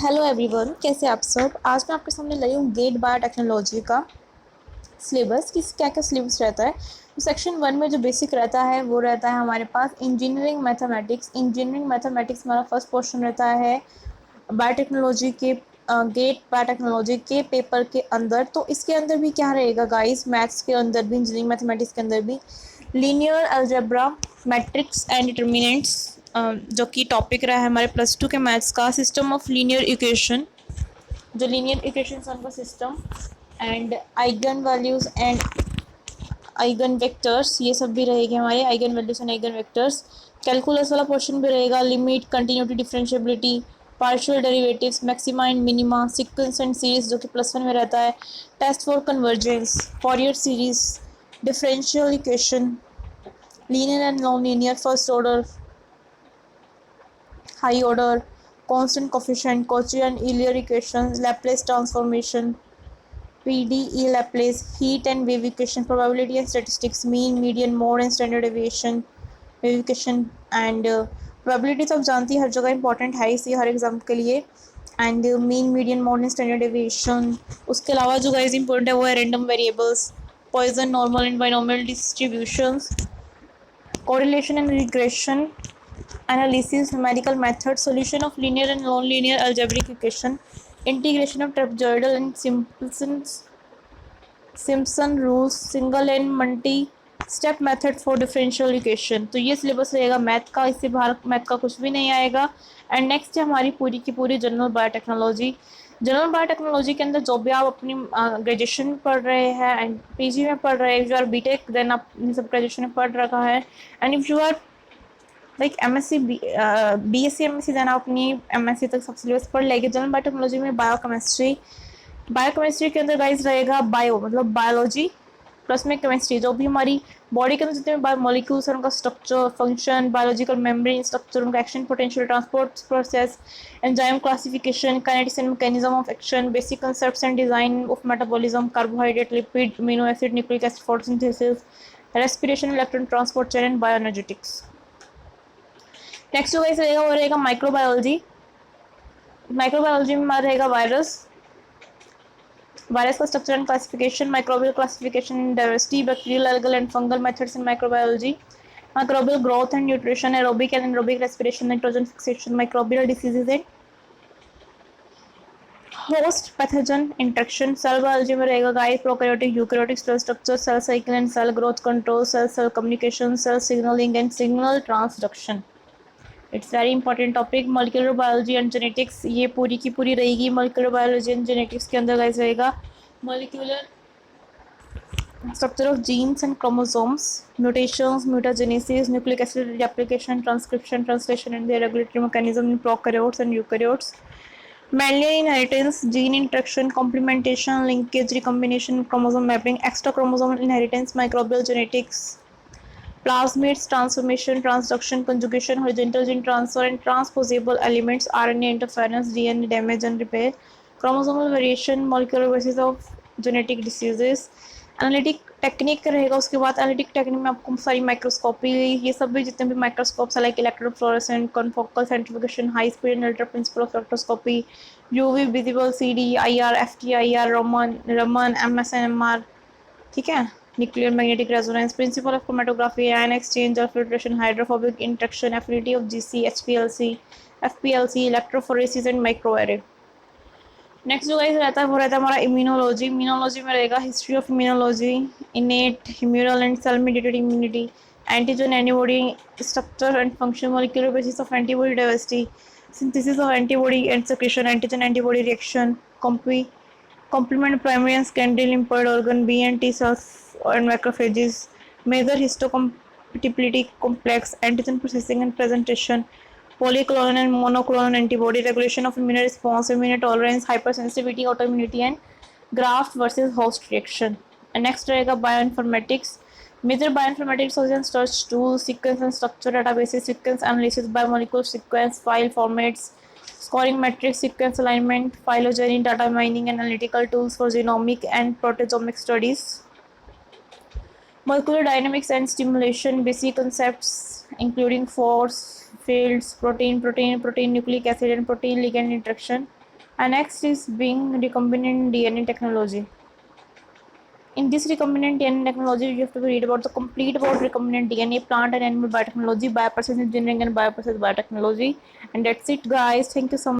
Hello everyone, कैसे आप सब। आज मैं आपके सामने लाई हूँ गेट बायोटेक्नोलॉजी का सिलेबस किस क्या क्या सिलेबस रहता है। तो सेक्शन 1 में जो बेसिक रहता है वो रहता है हमारे पास इंजीनियरिंग मैथमेटिक्स। इंजीनियरिंग मैथमेटिक्स हमारा फर्स्ट पोर्शन रहता है बायोटेक्नोलॉजी के गेट बायोटेक्नोलॉजी के पेपर के अंदर। तो इसके अंदर भी क्या रहेगा गाइस, मैथ्स के अंदर भी इंजीनियरिंग मैथमेटिक्स के अंदर भी linear algebra, matrix and determinants, जो कि टॉपिक रहा है हमारे +2 के मैथ्स का। सिस्टम ऑफ लीनियर इक्वेशन, जो लीनियर इक्वेशंस उनका सिस्टम, and eigen values and eigen vectors, ये सब भी रहेगी हमारे eigen values and eigen vectors. Calculus वाला पोर्शन भी रहेगा, limit, continuity, differentiability, partial derivatives, maxima and minima, sequence and series जो कि +1 में रहता है, test for convergence, Fourier series, differential equation, linear and non linear, first order, high order, constant coefficient, Cauchy and Euler equations, Laplace transformation, PDE Laplace, heat and wave equation, probability and statistics, mean, median, mode and standard deviation, wave equation and probability तो आप जानती है हर जगह important है इसी हर exam के लिए। And mean, median, mode and standard deviation. उसके अलावा जो गाइस इंपॉर्टेंट है वो है random variables, Poisson, normal and binomial distributions, correlation and regression analysis, numerical method, solution of linear and non-linear algebraic equation, integration of trapezoidal and Simpson rules, single and multi step method for differential equation. तो ये syllabus रहेगा math का, इससे बाहर math का कुछ भी नहीं आएगा। एंड नेक्स्ट है हमारी पूरी की पूरी जनरल बायोटेक्नोलॉजी। जनरल बायोटेक्नोलॉजी के अंदर जो भी आप अपनी ग्रेजुएशन पढ़ रहे हैं एंड पीजी में पढ़ रहे हैं, जो आर बीटेक देन आप सब ग्रेजुएशन में पढ़ रखा है, and if you are like MSc BSc MSc देना अपनी MSc तक सब सिलेबस पढ़ लेगी। जनरल बायोटेक्नोलॉजी में बायोकेमिस्ट्री, बायोकेमिस्ट्री के अंदर गाइस रहेगा बायो मतलब बायोलॉजी प्लस में केमिस्ट्री, जो भी हमारी बॉडी के अंदर जितने भी मॉलिक्यूल्स हैं उनका structure, function, biological membrane structure, उनका action potential, transport process, enzyme classification, kinetics and mechanism of action, basic concepts and design of metabolism, carbohydrate, lipid, amino acid, nucleic acid photosynthesis, respiration, electron transport chain and bioenergetics. Next जो guys रहेगा वो रहेगा microbiology. Microbiology में रहेगा virus, virus का structure and classification, microbial classification, diversity, bacterial, algal and fungal methods in microbiology, microbial growth and nutrition, aerobic and anaerobic respiration, nitrogen fixation, microbial diseases and host pathogen interaction. Cell biology में रहेगा guys prokaryotic, eukaryotic cell structure, cell cycle and cell growth control, cell cell communication, cell signalling and signal transduction. It's very important topic. Molecular biology and genetics, ये पूरी की पूरी रहेगी। Molecular biology and genetics के अंदर guys रहेगा molecular structure of genes and chromosomes, mutations, mutagenesis, nucleic acid replication, transcription, translation, and their regulatory mechanism in prokaryotes and eukaryotes. Mammalian inheritance, gene interaction, complementation, linkage, recombination, chromosome mapping, extra chromosomal inheritance, microbial genetics, plasmids, transformation, transduction, conjugation, horizontal gene transfer, and transposable elements, RNA interference, DNA damage and repair, chromosomal variation, molecular basis of genetic diseases, analytic technique रहेगा। उसके बाद analytic technique में आपको सारी microscopy, ये सब भी जितने भी microscopes like electrofluorescent, confocal centrifugation, high speed and ultra principle spectroscopy, UV visible, CD, IR, FTIR, Raman, MSNMR, ठीक है, nuclear magnetic resonance, principle of chromatography, ion exchange और filtration, hydrophobic interaction, affinity of GC, HPLC, FPLC, electrophoresis and microarray. Next जो guys रहता है वो रहता है हमारा इम्यूनोलॉजी। इम्यूनोलॉजी में रहेगा history of immunology, innate, humoral and cell mediated immunity, antigen antibody structure and function, molecular basis of antibody diversity, synthesis of antibody and secretion, antigen antibody reaction, complement primary and secondary lymphoid organ, B and T cells and macrophages, measure histocompatibility complex, antigen processing and presentation, polyclonal and monoclonal antibody, regulation of immune response, immune tolerance, hypersensitivity, autoimmunity, and graft versus host reaction. And next रहेगा bioinformatics. Major bioinformatics solution search tools, sequence and structure databases, sequence analysis, biomolecular sequence, file formats, scoring metrics, sequence alignment, phylogeny, data mining, analytical tools for genomic and proteomic studies. Molecular dynamics and stimulation, basic concepts including force fields, protein, nucleic acid, and protein ligand interaction. And next is being recombinant DNA technology. In this recombinant DNA technology, you have to read about the complete about recombinant DNA, plant and animal biotechnology, bioprocess engineering, and bioprocess biotechnology. And that's it, guys. Thank you so much.